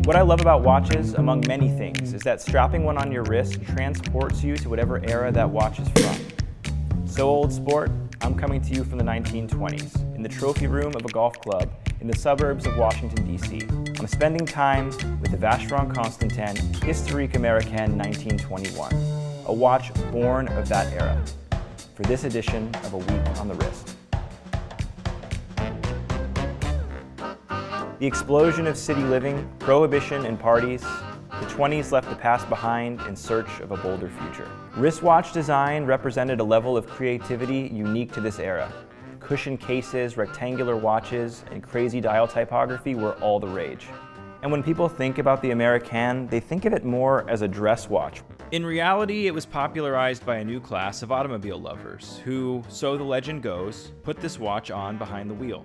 What I love about watches, among many things, is that strapping one on your wrist transports you to whatever era that watch is from. So old sport, I'm coming to you from the 1920s, in the trophy room of a golf club in the suburbs of Washington, D.C. I'm spending time with the Vacheron Constantin History American 1921, a watch born of that era, for this edition of A Week on the Wrist. The explosion of city living, prohibition and parties, the 20s left the past behind in search of a bolder future. Wristwatch design represented a level of creativity unique to this era. Cushion cases, rectangular watches, and crazy dial typography were all the rage. And when people think about the American, they think of it more as a dress watch. In reality, it was popularized by a new class of automobile lovers who, so the legend goes, put this watch on behind the wheel.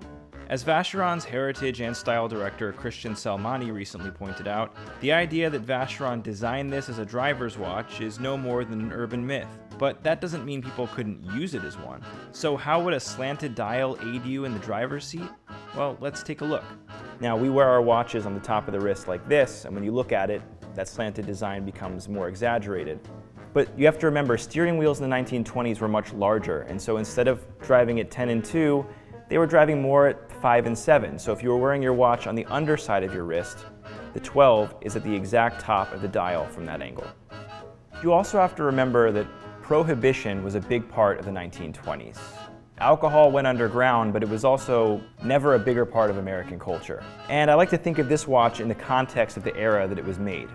As Vacheron's heritage and style director Christian Salmani recently pointed out, the idea that Vacheron designed this as a driver's watch is no more than an urban myth. But that doesn't mean people couldn't use it as one. So how would a slanted dial aid you in the driver's seat? Well, let's take a look. Now, we wear our watches on the top of the wrist like this, and when you look at it, that slanted design becomes more exaggerated. But you have to remember, steering wheels in the 1920s were much larger, and so instead of driving at 10 and 2, they were driving more at 5 and 7. So if you were wearing your watch on the underside of your wrist, the 12 is at the exact top of the dial from that angle. You also have to remember that prohibition was a big part of the 1920s. Alcohol went underground, but it was also never a bigger part of American culture. And I like to think of this watch in the context of the era that it was made,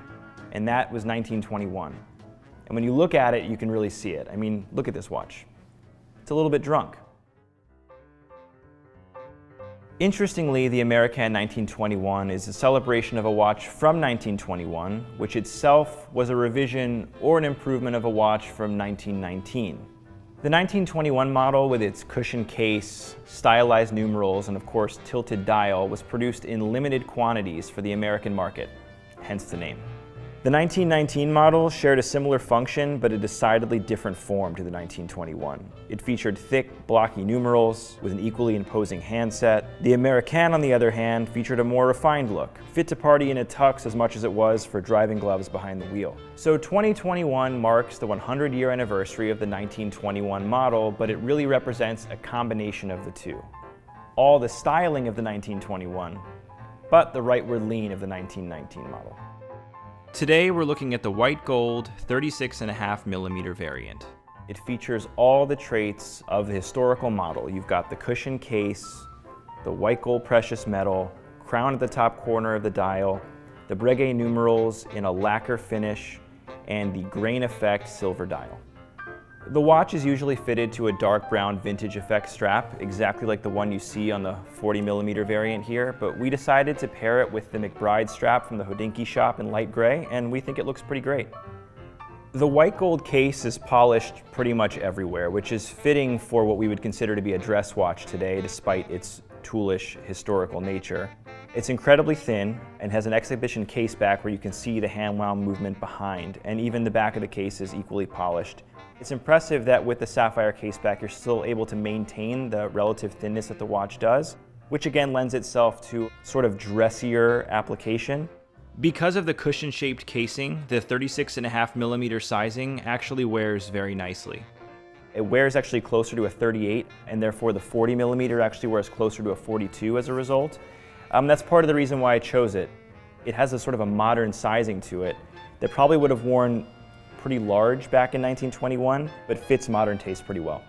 and that was 1921. And when you look at it, you can really see it. I mean, look at this watch. It's a little bit drunk. Interestingly, the American 1921 is a celebration of a watch from 1921, which itself was a revision or an improvement of a watch from 1919. The 1921 model, with its cushion case, stylized numerals, and of course tilted dial, was produced in limited quantities for the American market, hence the name. The 1919 model shared a similar function, but a decidedly different form to the 1921. It featured thick, blocky numerals with an equally imposing handset. The American, on the other hand, featured a more refined look, fit to party in a tux as much as it was for driving gloves behind the wheel. So 2021 marks the 100-year anniversary of the 1921 model, but it really represents a combination of the two. All the styling of the 1921, but the rightward lean of the 1919 model. Today we're looking at the white gold 36.5mm variant. It features all the traits of the historical model. You've got the cushion case, the white gold precious metal, crown at the top corner of the dial, the Breguet numerals in a lacquer finish, and the grain effect silver dial. The watch is usually fitted to a dark brown vintage effect strap, exactly like the one you see on the 40mm variant here, but we decided to pair it with the McBride strap from the HODINKEE shop in light gray, and we think it looks pretty great. The white gold case is polished pretty much everywhere, which is fitting for what we would consider to be a dress watch today, despite its toolish historical nature. It's incredibly thin and has an exhibition case back where you can see the hand wound movement behind, and even the back of the case is equally polished. It's impressive that with the sapphire case back, you're still able to maintain the relative thinness that the watch does, which again lends itself to sort of dressier application. Because of the cushion-shaped casing, the 36.5mm sizing actually wears very nicely. It wears actually closer to a 38, and therefore the 40mm actually wears closer to a 42 as a result. That's part of the reason why I chose it. It has a sort of a modern sizing to it that probably would have worn pretty large back in 1921, but fits modern taste pretty well.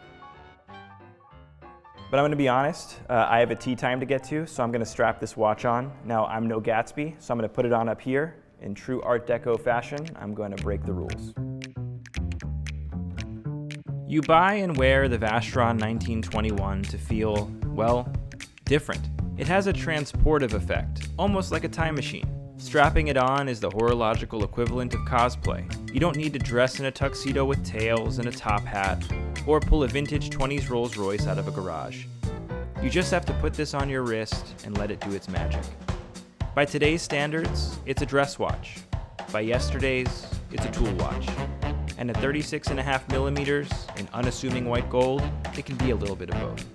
But I'm going to be honest, I have a tea time to get to, so I'm going to strap this watch on. Now, I'm no Gatsby, so I'm going to put it on up here. In true Art Deco fashion, I'm going to break the rules. You buy and wear the Vacheron 1921 to feel, well, different. It has a transportive effect, almost like a time machine. Strapping it on is the horological equivalent of cosplay. You don't need to dress in a tuxedo with tails and a top hat, or pull a vintage 20s Rolls Royce out of a garage. You just have to put this on your wrist and let it do its magic. By today's standards, it's a dress watch. By yesterday's, it's a tool watch. And at 36.5mm in unassuming white gold, it can be a little bit of both.